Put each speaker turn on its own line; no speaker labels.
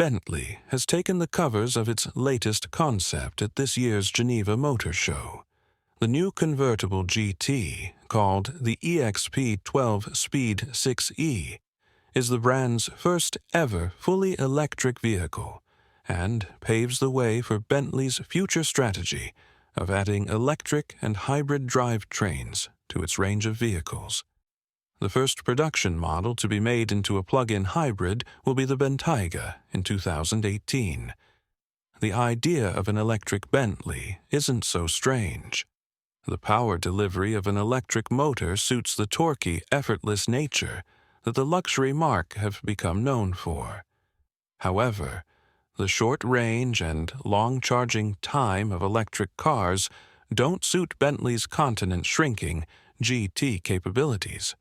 Bentley has taken the covers of its latest concept at this year's Geneva Motor Show. The new convertible GT, called the EXP12 Speed 6e, is the brand's first ever fully electric vehicle and paves the way for Bentley's future strategy of adding electric and hybrid drivetrains to its range of vehicles. The first production model to be made into a plug-in hybrid will be the Bentayga in 2018. The idea of an electric Bentley isn't so strange. The power delivery of an electric motor suits the torquey, effortless nature that the luxury marque have become known for. However, the short range and long charging time of electric cars don't suit Bentley's continent-shrinking GT capabilities.